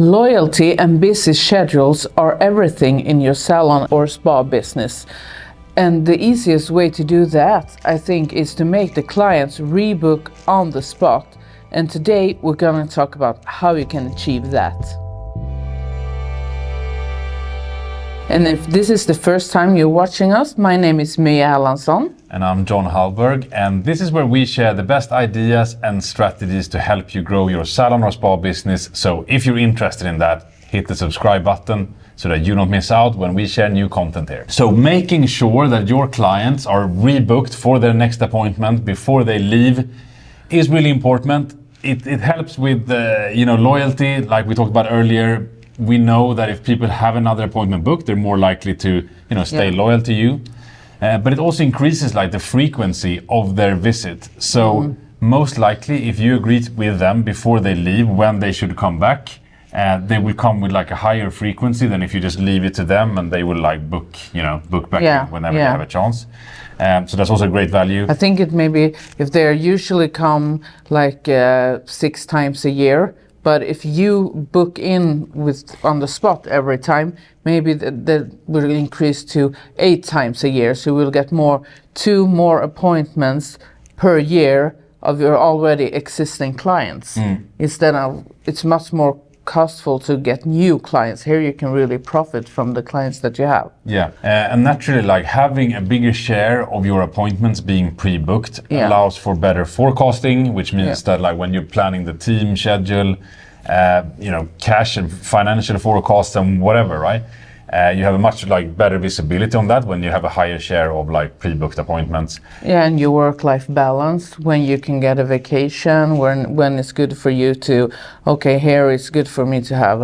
Loyalty and busy schedules are everything in your salon or spa business. And the easiest way to do that, I think, is to make the clients rebook on the spot. And today we're going to talk about how you can achieve that. And if this is the first time you're watching us, my name is Mia Erlandsson. And I'm John Hallberg, and this is where we share the best ideas and strategies to help you grow your salon or spa business. So if you're interested in that, hit the subscribe button so that you don't miss out when we share new content here. So making sure that your clients are rebooked for their next appointment before they leave is really important. It helps with loyalty, like we talked about earlier. We know that if people have another appointment booked, they're more likely to stay loyal to you. But it also increases the frequency of their visit. So most likely, if you agree with them before they leave when they should come back, they will come with a higher frequency than if you just leave it to them and they will book back whenever they have a chance. So that's also a great value. I think it maybe if they usually come 6 times a year. But if you book in on the spot every time, maybe that will increase to 8 times a year. So we'll get 2 more appointments per year of your already existing clients. Instead of, it's much more costful to get new clients. Here you can really profit from the clients that you have. Yeah, and naturally having a bigger share of your appointments being pre-booked allows for better forecasting, which means that when you're planning the team schedule, cash and financial forecasts and whatever, right? You have a much better visibility on that when you have a higher share of pre-booked appointments. Yeah, and your work-life balance, when you can get a vacation, when it's good for you to, here it's good for me to have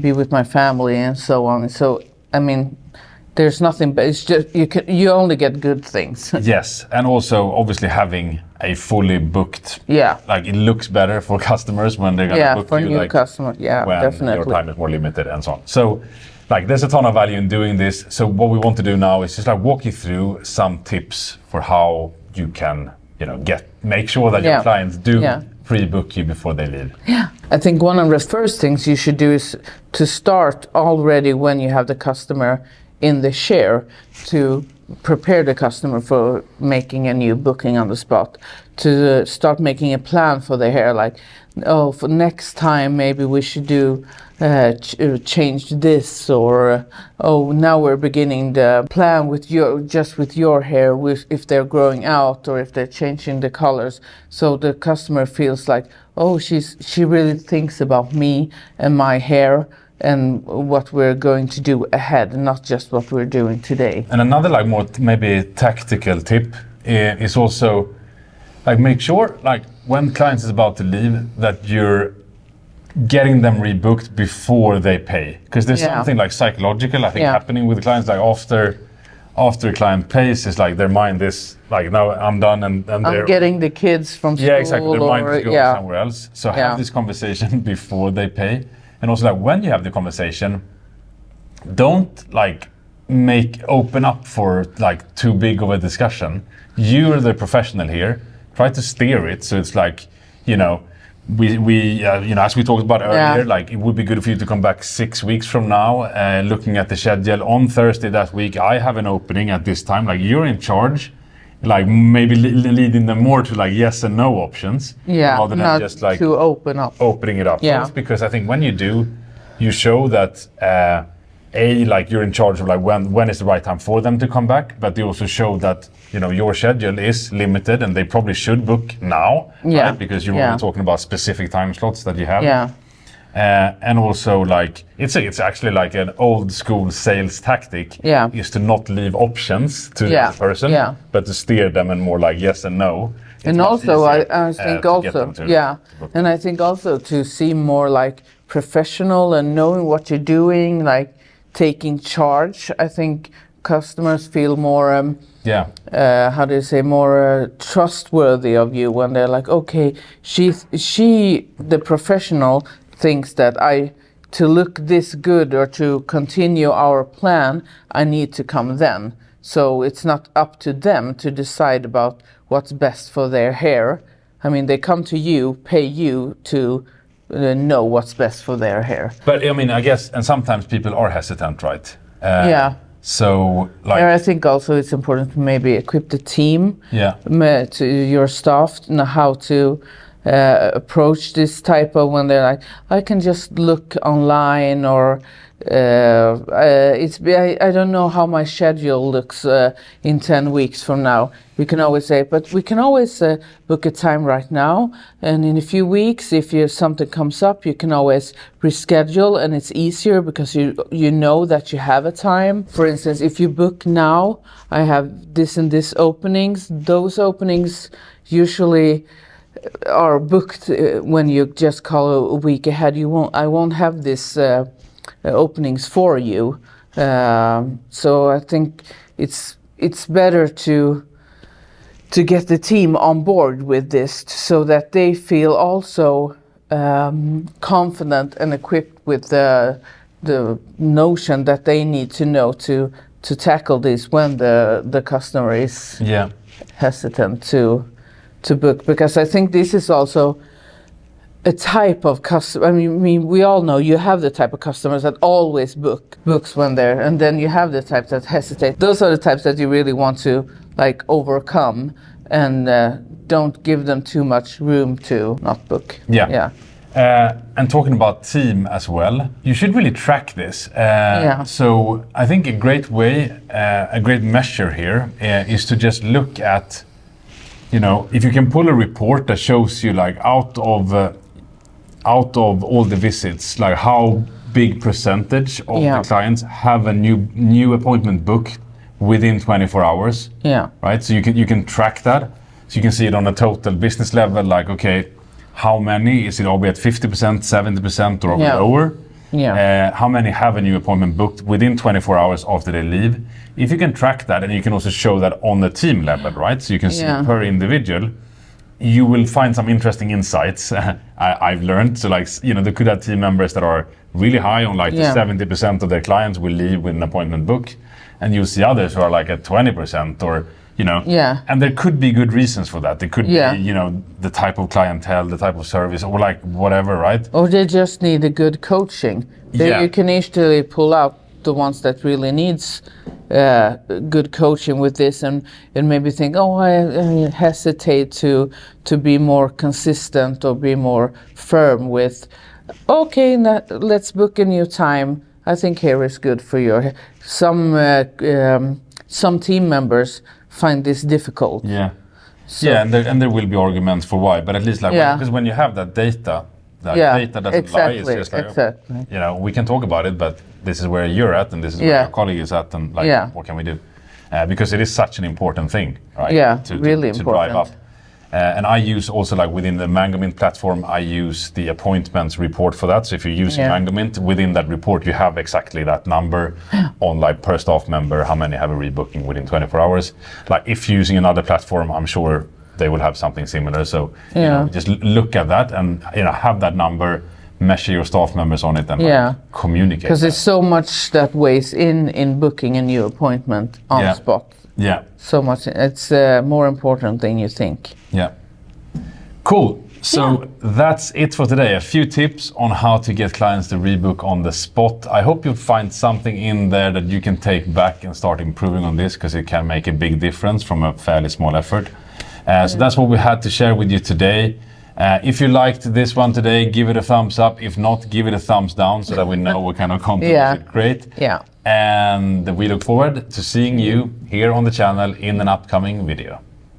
be with my family and so on. So, I mean, there's nothing, but it's just, you only get good things. Yes, and also obviously having a fully booked, it looks better for customers when they're gonna book for you. New customers, when definitely. Your time is more limited and so on. So, there's a ton of value in doing this. So what we want to do now is just walk you through some tips for how you can, make sure that your clients do pre-book you before they leave. Yeah, I think one of the first things you should do is to start already when you have the customer in the share, to prepare the customer for making a new booking on the spot, to start making a plan for the hair, for next time maybe we should do change this, or now we're beginning the plan with your hair, if they're growing out or if they're changing the colors, so the customer feels she really thinks about me and my hair and what we're going to do ahead, not just what we're doing today. And another more maybe tactical tip is also make sure when clients is about to leave that you're getting them rebooked before they pay, because there's something psychological I think happening with clients after a client pays is their mind is now I'm done and I'm getting the kids from school. Yeah, exactly. Their mind is going somewhere else. So have this conversation before they pay. And also when you have the conversation, don't open up for too big of a discussion. You're the professional here. Try to steer it so it's we as we talked about earlier, it would be good for you to come back 6 weeks from now, looking at the schedule on Thursday that week. I have an opening at this time. You're in charge. Maybe leading them more to yes and no options, rather than just to opening it up. Yeah. First, because I think when you do, you show that you're in charge of when is the right time for them to come back, but they also show that your schedule is limited and they probably should book now, right? Because you're only talking about specific time slots that you have. Yeah. And also it's actually an old school sales tactic is to not leave options to the other person, but to steer them and more yes and no. And also I think and I think also to seem more professional and knowing what you're doing, taking charge. I think customers feel more more trustworthy of you when they're the professional thinks that to look this good or to continue our plan, I need to come then. So it's not up to them to decide about what's best for their hair. I mean, they come to you, pay you to know what's best for their hair. But I mean, I guess, and sometimes people are hesitant, right? Yeah. So, like, And I think also it's important to maybe equip the team, yeah, to your staff, to know how to approach this type of, when they're like, I can just look online, or I don't know how my schedule looks in 10 weeks from now. We can always say, but we can always book a time right now, and in a few weeks, if something comes up, you can always reschedule, and it's easier because you know that you have a time. For instance, if you book now, I have this and this openings. Those openings usually are booked when you just call a week ahead. I won't have this openings for you. So I think it's better to get the team on board with this, so that they feel also confident and equipped with the notion that they need to know to tackle this when the customer is hesitant to book. Because I think this is also a type of customer. I mean, we all know you have the type of customers that always books when they're, and then you have the types that hesitate. Those are the types that you really want to like overcome, and don't give them too much room to not book. Yeah. And talking about team as well, you should really track this. So I think a great way, a great measure here is to just look at, if you can pull a report that shows you like out of all the visits, like how big percentage of the clients have a new appointment booked within 24 hours. Right. So you can track that. So you can see it on a total business level, like, okay, how many is it? Are we at 50%, 70%, or are we lower? How many have a new appointment booked within 24 hours after they leave? If you can track that, and you can also show that on the team level, right? So you can see per individual, you will find some interesting insights. I've learned. So like, there could have team members that are really high on like the 70% of their clients will leave with an appointment book, and you'll see others who are like at 20%, or and there could be good reasons for that. There could be, the type of clientele, the type of service, or like whatever, right? Or they just need a good coaching. You can easily pull out the ones that really needs good coaching with this, and maybe think, I hesitate to be more consistent or be more firm with, okay, let's book a new time. I think here is good for you. Some team members find this difficult. And there will be arguments for why, but at least because when you have that data, data doesn't lie. It's just like, we can talk about it, but this is where you're at, and this is where your colleague is at, and what can we do? Because it is such an important thing, right? To important. Drive up. And I use also, like within the MangoMint platform, I use the appointments report for that. So if you're using MangoMint, within that report, you have exactly that number on like per staff member, how many have a rebooking within 24 hours. Like if you're using another platform, I'm sure they will have something similar. So just look at that and have that number, measure your staff members on it, and communicate. Because there's so much that weighs in booking a new appointment on the spot. So much. It's more important than you think. Cool. So that's it for today. A few tips on how to get clients to rebook on the spot. I hope you'll find something in there that you can take back and start improving on this, because it can make a big difference from a fairly small effort. So that's what we had to share with you today. If you liked this one today, give it a thumbs up. If not, give it a thumbs down, so that we know what kind of content we should create. And we look forward to seeing you here on the channel in an upcoming video.